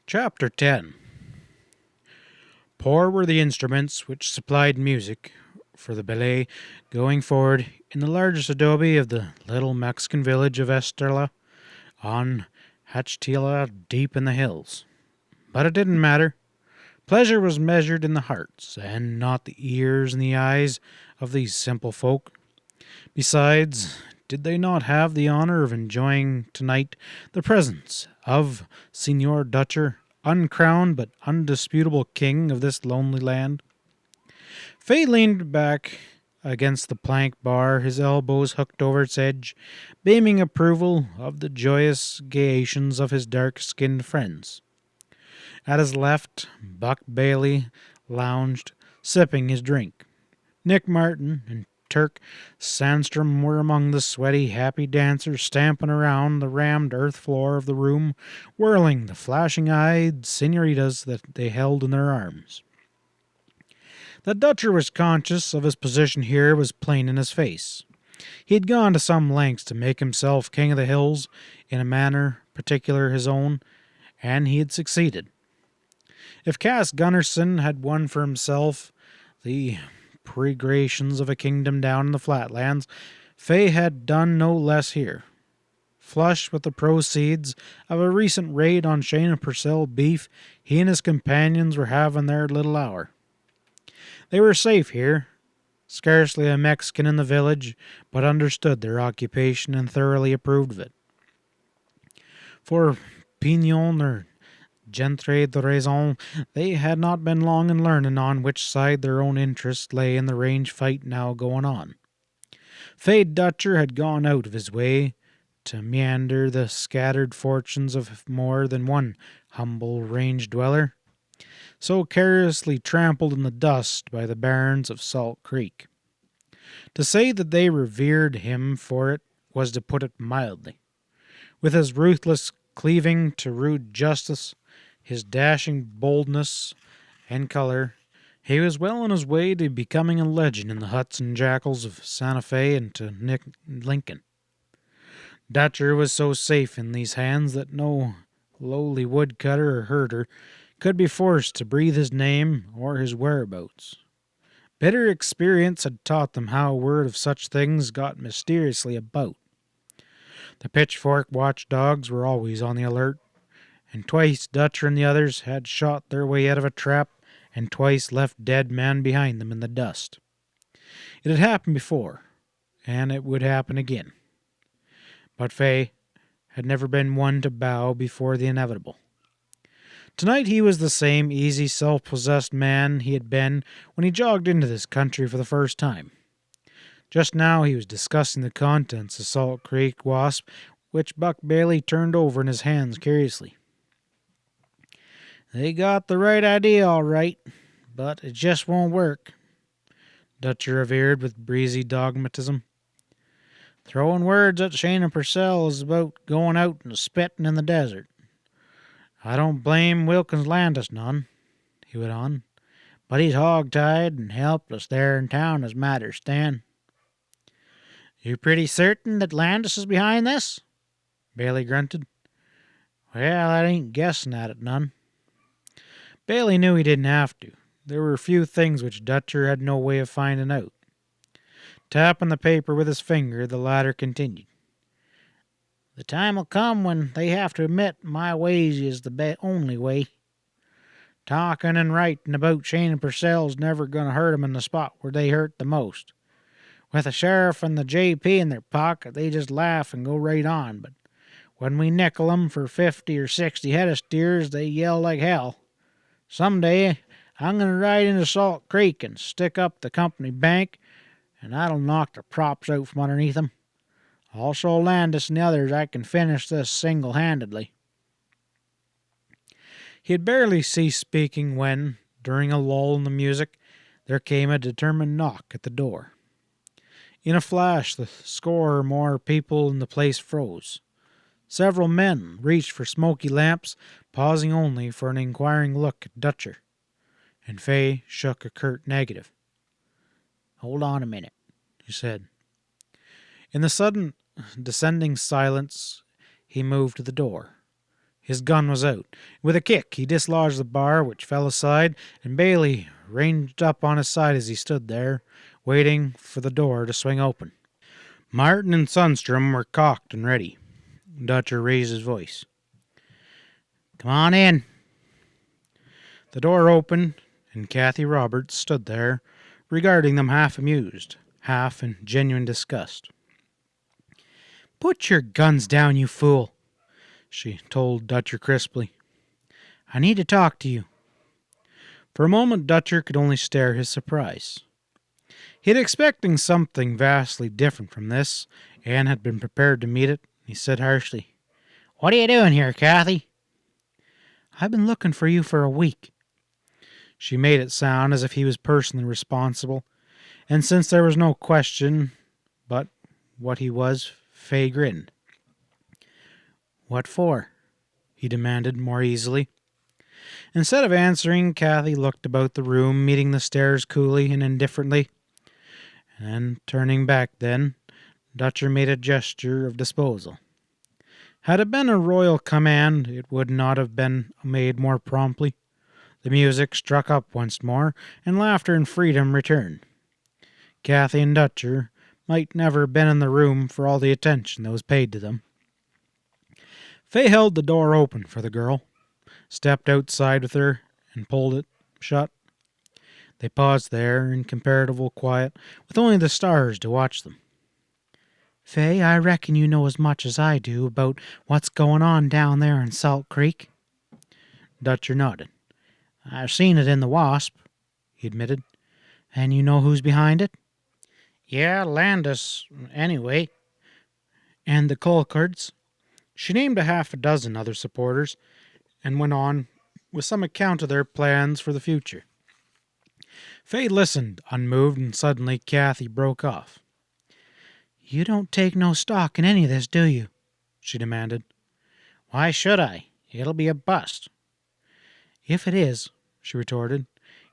Chapter 10. Poor were the instruments which supplied music for the ballet going forward in the largest adobe of the little Mexican village of Estella on Hachtila deep in the hills. But it didn't matter. Pleasure was measured in the hearts and not the ears and the eyes of these simple folk. Besides, did they not have the honor of enjoying tonight the presence of Signor Dutcher, uncrowned but undisputable king of this lonely land? Fay leaned back against the plank bar, his elbows hooked over its edge, beaming approval of the joyous gayations of his dark-skinned friends. At his left, Buck Bailey lounged, sipping his drink. Nick Martin and Turk Sandstrom were among the sweaty, happy dancers stamping around the rammed earth floor of the room, whirling the flashing-eyed senoritas that they held in their arms. That Dutcher was conscious of his position here was plain in his face. He had gone to some lengths to make himself king of the hills in a manner particular his own, and he had succeeded. If Cass Gunnarsson had won for himself the pregrations of a kingdom down in the flatlands, Fay had done no less here. Flush with the proceeds of a recent raid on Shane and Purcell beef, he and his companions were having their little hour. They were safe here. Scarcely a Mexican in the village, but understood their occupation and thoroughly approved of it. For Pignon or Gentry de raison, they had not been long in learning on which side their own interest lay in the range fight now going on. Fay Dutcher had gone out of his way to meander the scattered fortunes of more than one humble range dweller, so carelessly trampled in the dust by the barons of Salt Creek. To say that they revered him for it was to put it mildly. With his ruthless cleaving to rude justice, his dashing boldness and color, he was well on his way to becoming a legend in the huts and jackals of Santa Fe and to Lincoln. Dutcher was so safe in these hands that no lowly woodcutter or herder could be forced to breathe his name or his whereabouts. Bitter experience had taught them how word of such things got mysteriously about. The pitchfork watchdogs were always on the alert, and twice Dutcher and the others had shot their way out of a trap and twice left dead men behind them in the dust. It had happened before, and it would happen again. But Fay had never been one to bow before the inevitable. Tonight he was the same easy, self-possessed man he had been when he jogged into this country for the first time. Just now he was discussing the contents of Salt Creek Wasp, which Buck Bailey turned over in his hands curiously. "They got the right idea, all right, but it just won't work," Dutcher averred with breezy dogmatism. "Throwing words at Shane and Purcell is about going out and spitting in the desert. I don't blame Wilkins Landis none," he went on, "but he's hog-tied and helpless there in town as matters stand." "You pretty certain that Landis is behind this?" Bailey grunted. "Well, I ain't guessing at it none." Bailey knew he didn't have to. There were few things which Dutcher had no way of finding out. Tapping the paper with his finger, the latter continued. "The time'll come when they have to admit my ways is the only way. Talking and writing about Shane and Purcell's never going to hurt 'em in the spot where they hurt the most. With the sheriff and the J.P. in their pocket, they just laugh and go right on, but when we nickel 'em for 50 or 60 head of steers, they yell like hell. Some day I'm going to ride into Salt Creek and stick up the company bank, and that'll knock the props out from underneath 'em. I'll show Landis and the others I can finish this single-handedly." He had barely ceased speaking when, during a lull in the music, there came a determined knock at the door. In a flash, the score or more people in the place froze. Several men reached for smoky lamps, pausing only for an inquiring look at Dutcher, and Fay shook a curt negative. "Hold on a minute," he said. In the sudden descending silence, he moved to the door. His gun was out. With a kick, he dislodged the bar, which fell aside, and Bailey ranged up on his side as he stood there, waiting for the door to swing open. Martin and Sundstrom were cocked and ready. Dutcher raised his voice. "Come on in." The door opened, and Kathy Roberts stood there, regarding them half amused, half in genuine disgust. "Put your guns down, you fool," she told Dutcher crisply. "I need to talk to you." For a moment Dutcher could only stare his surprise. He had expecting something vastly different from this, and had been prepared to meet it. He said harshly, "What are you doing here, Kathy?" "I've been looking for you for a week." She made it sound as if he was personally responsible, and since there was no question but what he was, Fay grinned. "What for?" he demanded more easily. Instead of answering, Kathy looked about the room, meeting the stares coolly and indifferently, and turning back then, Dutcher made a gesture of disposal. Had it been a royal command, it would not have been made more promptly. The music struck up once more, and laughter and freedom returned. Kathy and Dutcher might never have been in the room for all the attention that was paid to them. Fay held the door open for the girl, stepped outside with her, and pulled it shut. They paused there in comparative quiet, with only the stars to watch them. "Fay, I reckon you know as much as I do about what's going on down there in Salt Creek." Dutcher nodded. "I've seen it in the Wasp," he admitted. "And you know who's behind it?" "Yeah, Landis, anyway." "And the Colcards?" She named a half a dozen other supporters, and went on with some account of their plans for the future. Fay listened, unmoved, and suddenly Kathy broke off. "You don't take no stock in any of this, do you?" she demanded. "Why should I? It'll be a bust." "If it is," she retorted,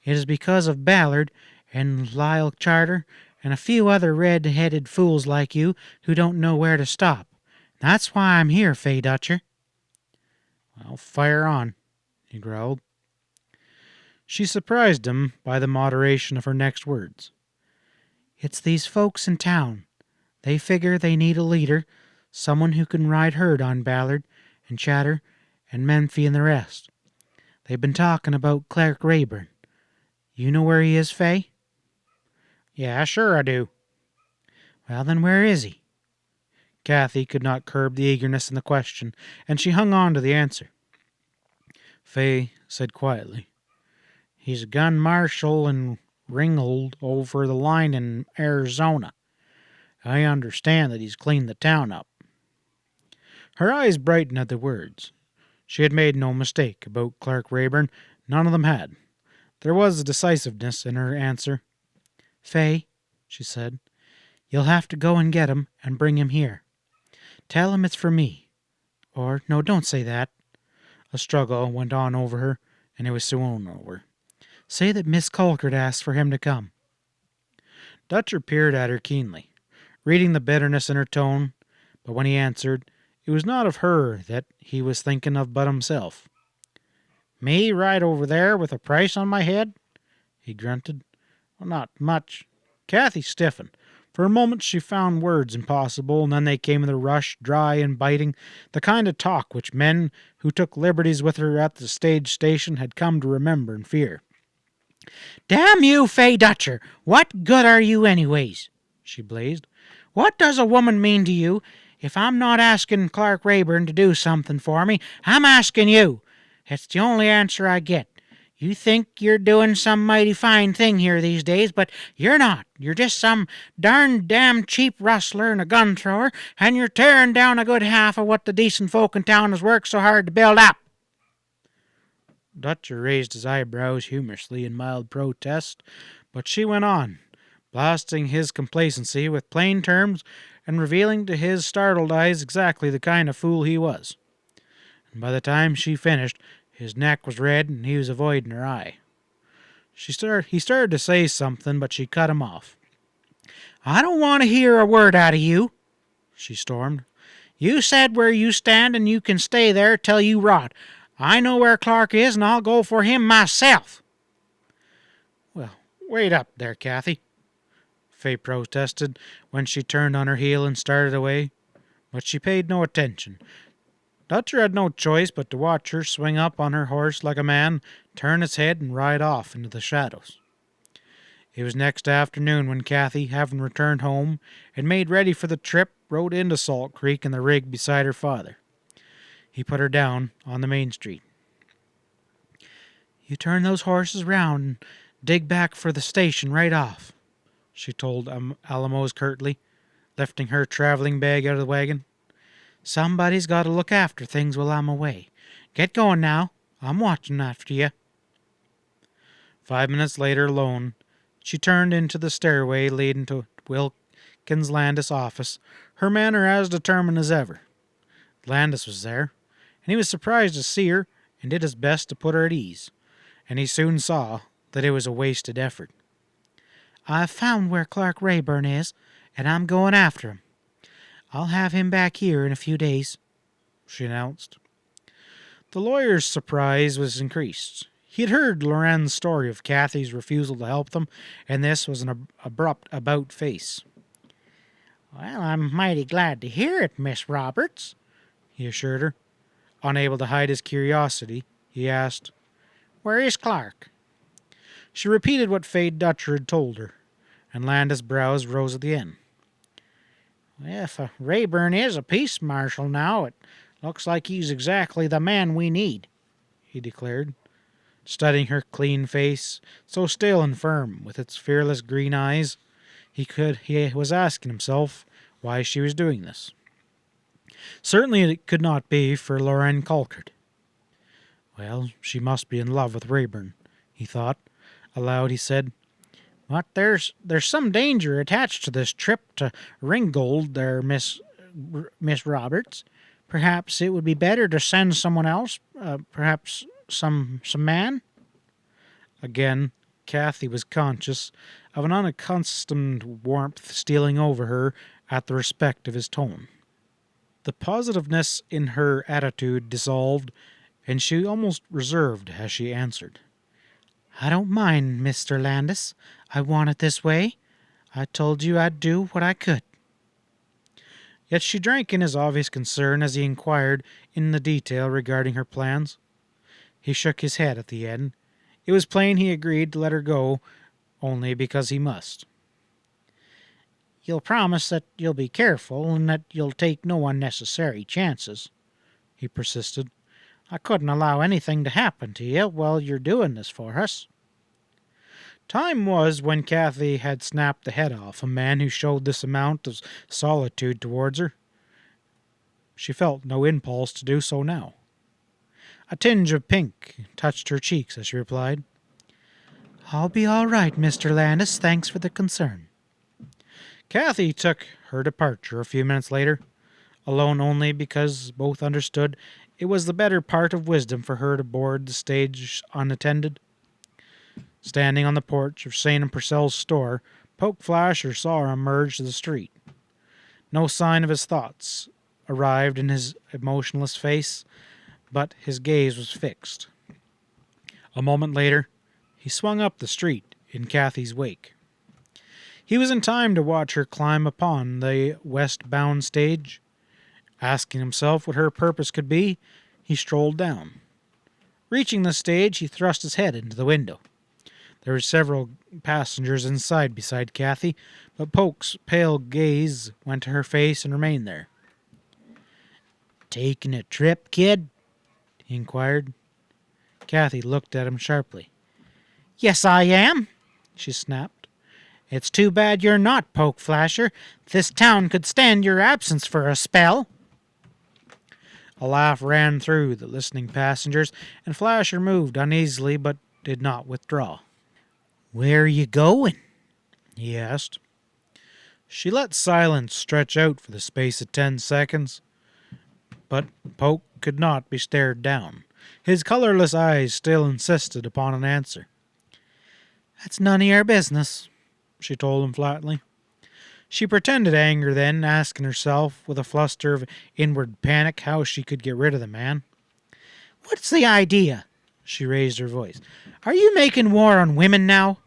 "it is because of Ballard and Lyle Charter and a few other red-headed fools like you who don't know where to stop. That's why I'm here, Fay Dutcher." "Well, fire on," he growled. She surprised him by the moderation of her next words. "It's these folks in town. They figure they need a leader, someone who can ride herd on Ballard and Chatter and Menfee and the rest. They've been talking about Clark Rayburn. You know where he is, Fay?" "Yeah, sure I do." "Well, then where is he?" Kathy could not curb the eagerness in the question, and she hung on to the answer. Fay said quietly, "He's a gun marshal in Ringgold over the line in Arizona. I understand that he's cleaned the town up." Her eyes brightened at the words. She had made no mistake about Clark Rayburn. None of them had. There was a decisiveness in her answer. "Fay," she said, "you'll have to go and get him and bring him here. Tell him it's for me. Or, no, don't say that." A struggle went on over her, and it was soon over. "Say that Miss Colcord asked for him to come." Dutcher peered at her keenly, reading the bitterness in her tone, but when he answered, it was not of her that he was thinking of but himself. "Me right over there with a price on my head?" he grunted. "Well, not much." Kathy stiffened. For a moment she found words impossible, and then they came in a rush, dry and biting, the kind of talk which men who took liberties with her at the stage station had come to remember and fear. "Damn you, Fay Dutcher! What good are you anyways?" she blazed. "What does a woman mean to you? If I'm not asking Clark Rayburn to do something for me, I'm asking you. It's the only answer I get. You think you're doing some mighty fine thing here these days, but you're not. You're just some darn damn cheap rustler and a gun thrower, and you're tearing down a good half of what the decent folk in town has worked so hard to build up." Dutcher raised his eyebrows humorously in mild protest, but she went on, blasting his complacency with plain terms and revealing to his startled eyes exactly the kind of fool he was. And by the time she finished, his neck was red and he was avoiding her eye. He started to say something, but she cut him off. "I don't want to hear a word out of you," she stormed. You said where you stand, and you can stay there till you rot. I know where Clark is, and I'll go for him myself. Well, wait up there, Kathy, Fay protested when she turned on her heel and started away, but she paid no attention. Dutcher had no choice but to watch her swing up on her horse like a man, turn his head, and ride off into the shadows. It was next afternoon when Kathy, having returned home and made ready for the trip, rode into Salt Creek in the rig beside her father. He put her down on the main street. You turn those horses round and dig back for the station right off, she told Alamos curtly, lifting her traveling bag out of the wagon. Somebody's got to look after things while I'm away. Get going now. I'm watching after you. 5 minutes later, alone, she turned into the stairway leading to Wilkins Landis' office, her manner as determined as ever. Landis was there, and he was surprised to see her and did his best to put her at ease, and he soon saw that it was a wasted effort. I've found where Clark Rayburn is, and I'm going after him. I'll have him back here in a few days, she announced. The lawyer's surprise was increased. He had heard Loren's story of Kathy's refusal to help them, and this was an abrupt about-face. Well, I'm mighty glad to hear it, Miss Roberts, he assured her. Unable to hide his curiosity, he asked, Where is Clark? She repeated what Fay Dutcher had told her, and Landis' brows rose at the end. If Rayburn is a peace marshal now, it looks like he's exactly the man we need, he declared, studying her clean face, so still and firm, with its fearless green eyes. He was asking himself why she was doing this. Certainly it could not be for Loren Colkert. Well, she must be in love with Rayburn, he thought. Aloud he said, But there's some danger attached to this trip to Ringgold there, Miss Roberts. Perhaps it would be better to send someone else, perhaps some man? Again, Kathy was conscious of an unaccustomed warmth stealing over her at the respect of his tone. The positiveness in her attitude dissolved, and she almost reserved as she answered. I don't mind, Mr. Landis. I want it this way. I told you I'd do what I could. Yet she drank in his obvious concern as he inquired in the detail regarding her plans. He shook his head at the end. It was plain he agreed to let her go only because he must. You'll promise that you'll be careful and that you'll take no unnecessary chances, he persisted. I couldn't allow anything to happen to you while you're doing this for us. Time was when Kathy had snapped the head off a man who showed this amount of solitude towards her. She felt no impulse to do so now. A tinge of pink touched her cheeks as she replied, I'll be all right, Mr. Landis. Thanks for the concern. Kathy took her departure a few minutes later, alone only because both understood it was the better part of wisdom for her to board the stage unattended. Standing on the porch of St. and Purcell's store, Poke Flasher saw her emerge to the street. No sign of his thoughts arrived in his emotionless face, but his gaze was fixed. A moment later, he swung up the street in Kathy's wake. He was in time to watch her climb upon the westbound stage. Asking himself what her purpose could be, he strolled down. Reaching the stage, he thrust his head into the window. There were several passengers inside beside Kathy, but Poke's pale gaze went to her face and remained there. Taking a trip, kid? He inquired. Kathy looked at him sharply. Yes, I am, she snapped. It's too bad you're not, Poke Flasher. This town could stand your absence for a spell. A laugh ran through the listening passengers, and Flasher moved uneasily but did not withdraw. Where are you going? He asked. She let silence stretch out for the space of 10 seconds, but Poke could not be stared down. His colorless eyes still insisted upon an answer. That's none of your business, she told him flatly. She pretended anger then, asking herself, with a fluster of inward panic, how she could get rid of the man. "What's the idea?" She raised her voice. "Are you making war on women now?"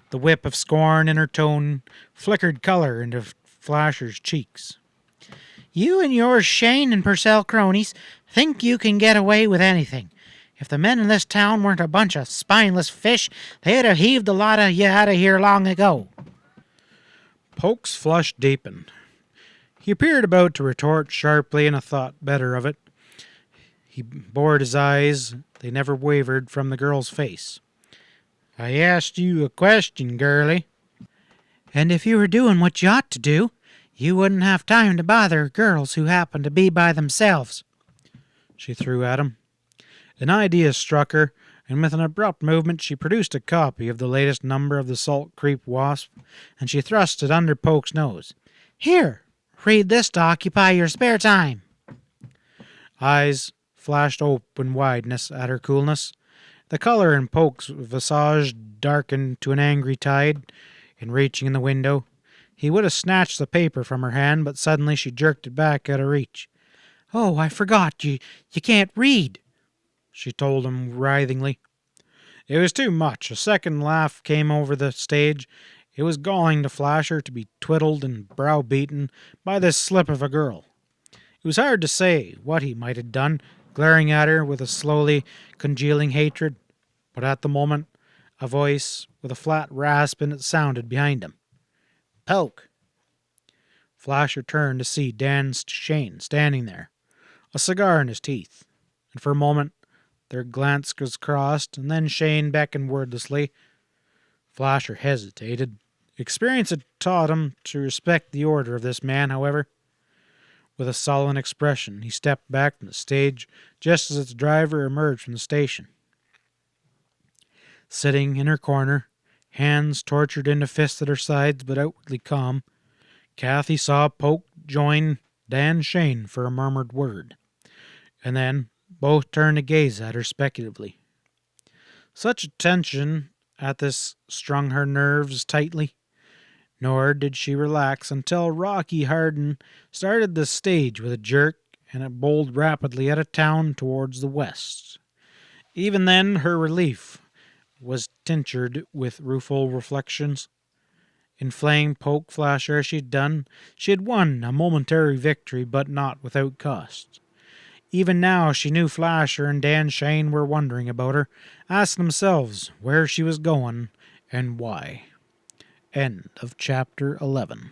The whip of scorn in her tone flickered color into Flasher's cheeks. "You and your Shane and Purcell cronies think you can get away with anything. If the men in this town weren't a bunch of spineless fish, they'd have heaved a lot of you out of here long ago." Polk's flush deepened. He appeared about to retort sharply, and thought better of it. He bored his eyes. They never wavered from the girl's face. "I asked you a question, girlie." "And if you were doing what you ought to do, you wouldn't have time to bother girls who happen to be by themselves," she threw at him. An idea struck her, and with an abrupt movement she produced a copy of the latest number of the Salt Creek Wasp, and she thrust it under Polk's nose. "Here, read this to occupy your spare time." Eyes flashed open wideness at her coolness. The color in Polk's visage darkened to an angry tide. In reaching in the window, he would have snatched the paper from her hand, but suddenly she jerked it back out of reach. "Oh, I forgot. You can't read," she told him writhingly. It was too much. A second laugh came over the stage. It was galling to Flasher to be twiddled and browbeaten by this slip of a girl. It was hard to say what he might have done, glaring at her with a slowly congealing hatred, but at the moment a voice with a flat rasp in it sounded behind him. "Polk." Flasher turned to see Dan Shane standing there, a cigar in his teeth, and for a moment their glances crossed, and then Shane beckoned wordlessly. Flasher hesitated. Experience had taught him to respect the order of this man, however. With a sullen expression, he stepped back from the stage just as its driver emerged from the station. Sitting in her corner, hands tortured into fists at her sides but outwardly calm, Kathy saw Polk join Dan Shane for a murmured word, and then both turned to gaze at her speculatively. Such attention at this strung her nerves tightly, nor did she relax until Rocky Harden started the stage with a jerk, and it bowled rapidly out of town towards the west. Even then her relief was tinctured with rueful reflections. In flaying Polk Flasher as she had done, she had won a momentary victory, but not without cost. Even now she knew Flasher and Dan Shane were wondering about her, asking themselves where she was going and why. End of chapter 11.